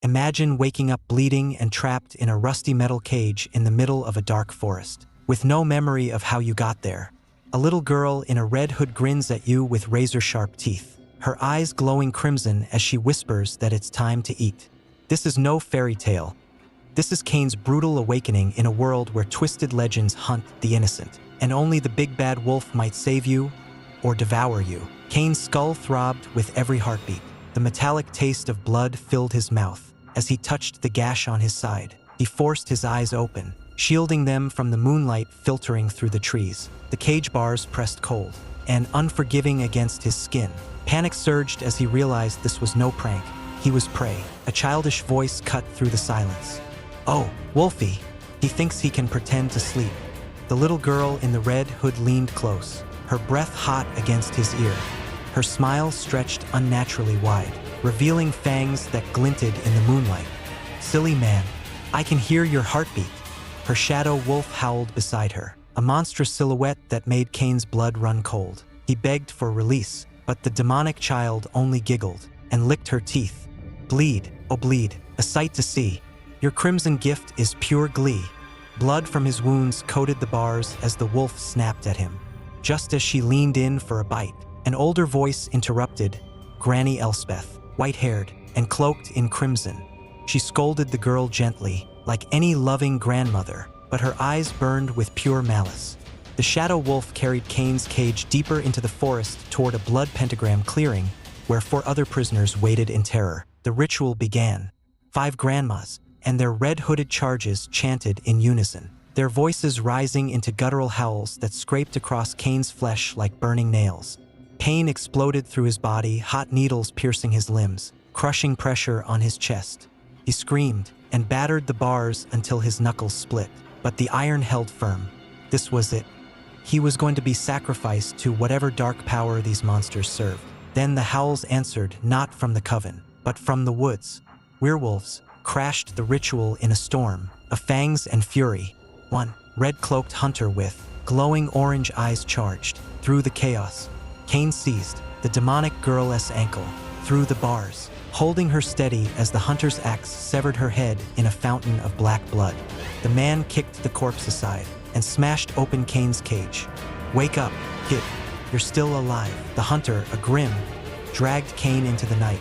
Imagine waking up bleeding and trapped in a rusty metal cage in the middle of a dark forest, with no memory of how you got there. A little girl in a red hood grins at you with razor-sharp teeth, her eyes glowing crimson as she whispers that it's time to eat. This is no fairy tale. This is Cain's brutal awakening in a world where twisted legends hunt the innocent, and only the big bad wolf might save you or devour you. Cain's skull throbbed with every heartbeat. The metallic taste of blood filled his mouth. As he touched the gash on his side, he forced his eyes open, shielding them from the moonlight filtering through the trees. The cage bars pressed cold and unforgiving against his skin. Panic surged as he realized this was no prank. He was prey. A childish voice cut through the silence. "Oh, Wolfie." He thinks he can pretend to sleep. The little girl in the red hood leaned close, her breath hot against his ear. Her smile stretched unnaturally wide, revealing fangs that glinted in the moonlight. "Silly man, I can hear your heartbeat." Her shadow wolf howled beside her, a monstrous silhouette that made Cain's blood run cold. He begged for release, but the demonic child only giggled and licked her teeth. "Bleed, oh bleed, a sight to see. Your crimson gift is pure glee." Blood from his wounds coated the bars as the wolf snapped at him. Just as she leaned in for a bite, an older voice interrupted. Granny Elspeth, white-haired and cloaked in crimson. She scolded the girl gently, like any loving grandmother, but her eyes burned with pure malice. The shadow wolf carried Cain's cage deeper into the forest toward a blood pentagram clearing, where 4 other prisoners waited in terror. The ritual began. 5 grandmas and their red-hooded charges chanted in unison, their voices rising into guttural howls that scraped across Cain's flesh like burning nails. Pain exploded through his body, hot needles piercing his limbs, crushing pressure on his chest. He screamed and battered the bars until his knuckles split, but the iron held firm. This was it. He was going to be sacrificed to whatever dark power these monsters served. Then the howls answered, not from the coven, but from the woods. Werewolves crashed the ritual in a storm of fangs and fury. One red-cloaked hunter with glowing orange eyes charged through the chaos. Cain seized the demonic girl's ankle through the bars, holding her steady as the hunter's axe severed her head in a fountain of black blood. The man kicked the corpse aside and smashed open Cain's cage. "Wake up, kid. You're still alive." The hunter, a Grimm, dragged Cain into the night.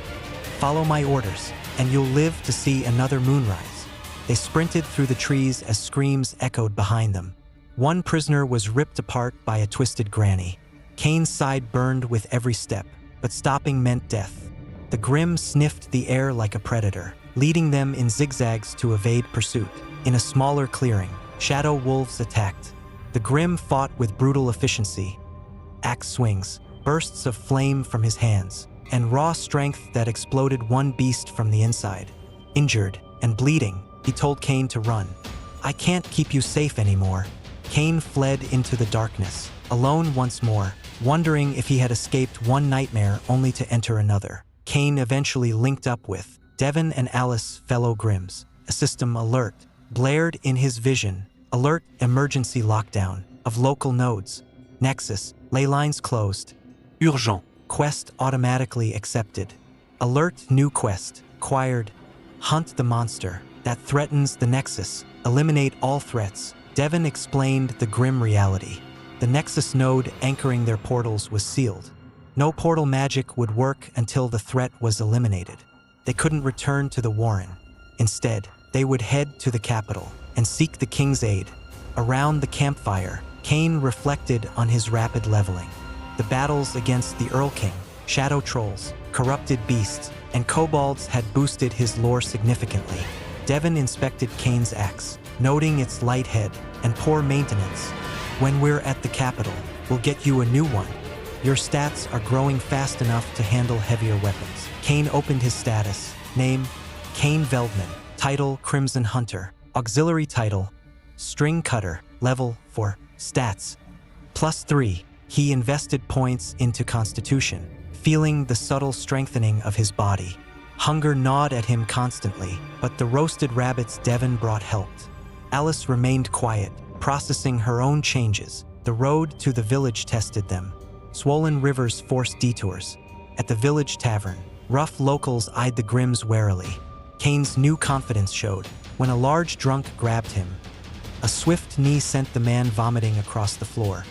"Follow my orders, and you'll live to see another moonrise." They sprinted through the trees as screams echoed behind them. One prisoner was ripped apart by a twisted granny. Cain's side burned with every step, but stopping meant death. The Grimm sniffed the air like a predator, leading them in zigzags to evade pursuit. In a smaller clearing, shadow wolves attacked. The Grimm fought with brutal efficiency. Axe swings, bursts of flame from his hands, and raw strength that exploded one beast from the inside. Injured and bleeding, he told Cain to run. "I can't keep you safe anymore." Cain fled into the darkness, alone once more, wondering if he had escaped one nightmare only to enter another. Cain eventually linked up with Devon and Alice, fellow Grimms. A system alert blared in his vision. Alert, emergency lockdown of local nodes. Nexus, ley lines closed. Urgent, quest automatically accepted. Alert, new quest, acquired. Hunt the monster that threatens the Nexus. Eliminate all threats. Devon explained the grim reality. The Nexus node anchoring their portals was sealed. No portal magic would work until the threat was eliminated. They couldn't return to the Warren. Instead, they would head to the capital and seek the king's aid. Around the campfire, Cain reflected on his rapid leveling. The battles against the Earl King, shadow trolls, corrupted beasts, and kobolds had boosted his lore significantly. Devon inspected Cain's axe, noting its light head and poor maintenance. "When we're at the capital, we'll get you a new one. Your stats are growing fast enough to handle heavier weapons." Cain opened his status. Name, Cain Veldman. Title, Crimson Hunter. Auxiliary title, String Cutter. Level 4. Stats, +3. He invested points into Constitution, feeling the subtle strengthening of his body. Hunger gnawed at him constantly, but the roasted rabbits Devon brought helped. Alice remained quiet, processing her own changes. The road to the village tested them. Swollen rivers forced detours. At the village tavern, rough locals eyed the Grimms warily. Cain's new confidence showed when a large drunk grabbed him. A swift knee sent the man vomiting across the floor.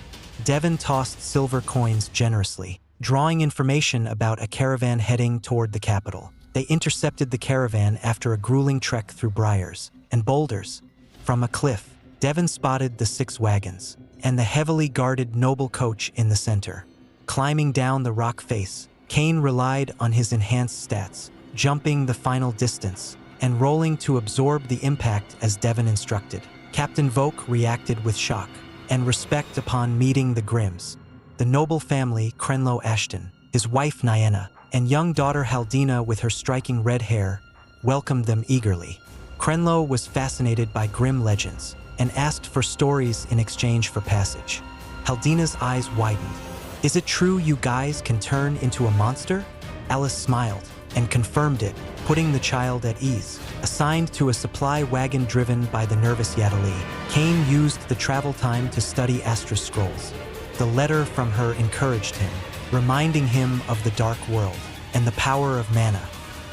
Devon tossed silver coins generously, drawing information about a caravan heading toward the capital. They intercepted the caravan after a grueling trek through briars and boulders. From a cliff, Devon spotted the 6 wagons and the heavily guarded noble coach in the center. Climbing down the rock face, Cain relied on his enhanced stats, jumping the final distance and rolling to absorb the impact as Devon instructed. Captain Voke reacted with shock and respect upon meeting the Grimms. The noble family, Crenlow Ashton, his wife Nienna, and young daughter Haldina with her striking red hair, welcomed them eagerly. Crenlow was fascinated by Grimm legends and asked for stories in exchange for passage. Haldina's eyes widened. "Is it true you guys can turn into a monster?" Alice smiled and confirmed it, putting the child at ease. Assigned to a supply wagon driven by the nervous Yadalee, Cain used the travel time to study Astra's scrolls. The letter from her encouraged him, reminding him of the dark world and the power of mana.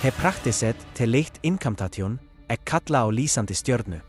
He praktisett til leitt incantation kalla á lýsandi stjörnu.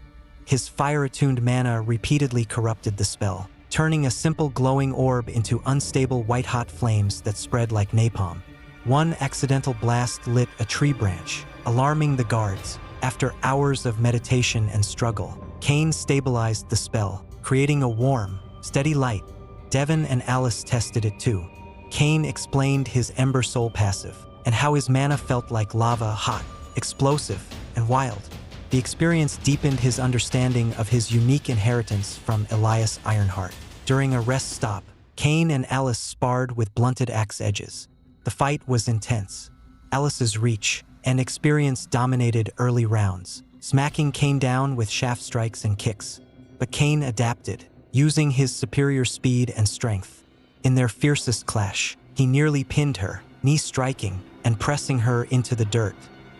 His fire-attuned mana repeatedly corrupted the spell, turning a simple glowing orb into unstable white-hot flames that spread like napalm. One accidental blast lit a tree branch, alarming the guards. After hours of meditation and struggle, Cain stabilized the spell, creating a warm, steady light. Devon and Alice tested it too. Cain explained his Ember Soul passive and how his mana felt like lava, hot, explosive, and wild. The experience deepened his understanding of his unique inheritance from Elias Ironheart. During a rest stop, Cain and Alice sparred with blunted axe edges. The fight was intense. Alice's reach and experience dominated early rounds, smacking Cain down with shaft strikes and kicks. But Cain adapted, using his superior speed and strength. In their fiercest clash, he nearly pinned her, knee striking and pressing her into the dirt.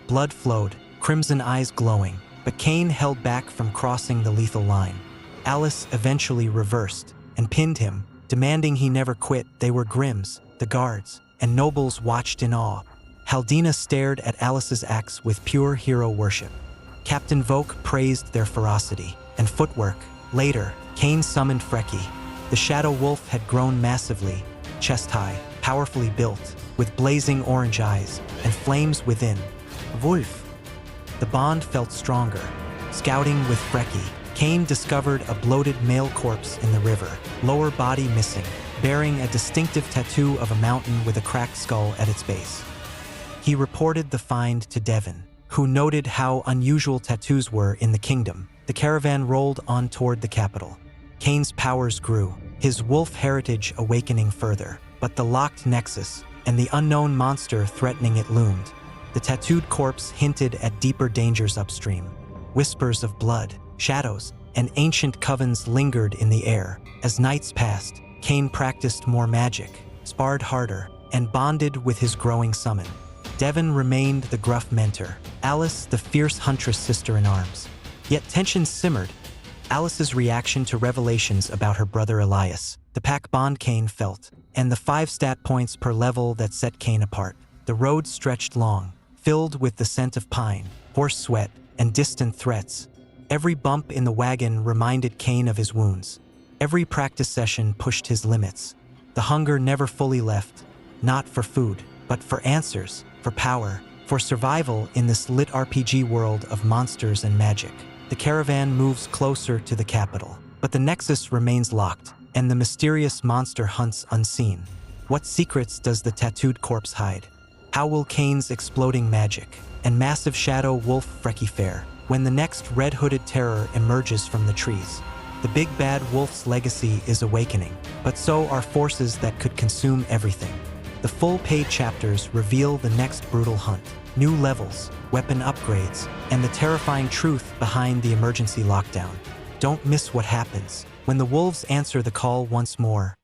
Blood flowed, crimson eyes glowing, but Cain held back from crossing the lethal line. Alice eventually reversed and pinned him, demanding he never quit. They were Grimms, the guards, and nobles watched in awe. Haldina stared at Alice's axe with pure hero worship. Captain Voke praised their ferocity and footwork. Later, Cain summoned Freki. The shadow wolf had grown massively, chest-high, powerfully built, with blazing orange eyes and flames within. Wolf. The bond felt stronger. Scouting with Freki, Cain discovered a bloated male corpse in the river, lower body missing, bearing a distinctive tattoo of a mountain with a cracked skull at its base. He reported the find to Devon, who noted how unusual tattoos were in the kingdom. The caravan rolled on toward the capital. Cain's powers grew, his wolf heritage awakening further, but the locked nexus and the unknown monster threatening it loomed. The tattooed corpse hinted at deeper dangers upstream. Whispers of blood, shadows, and ancient covens lingered in the air. As nights passed, Cain practiced more magic, sparred harder, and bonded with his growing summon. Devon remained the gruff mentor, Alice the fierce huntress sister-in-arms. Yet tension simmered. Alice's reaction to revelations about her brother Elias, the pack bond Cain felt, and the 5 stat points per level that set Cain apart. The road stretched long, filled with the scent of pine, horse sweat, and distant threats. Every bump in the wagon reminded Cain of his wounds. Every practice session pushed his limits. The hunger never fully left, not for food, but for answers, for power, for survival in this lit RPG world of monsters and magic. The caravan moves closer to the capital, but the nexus remains locked, and the mysterious monster hunts unseen. What secrets does the tattooed corpse hide? How will Cain's exploding magic and massive shadow wolf Freki fare when the next red-hooded terror emerges from the trees? The big bad wolf's legacy is awakening, but so are forces that could consume everything. The full paid chapters reveal the next brutal hunt, new levels, weapon upgrades, and the terrifying truth behind the emergency lockdown. Don't miss what happens when the wolves answer the call once more.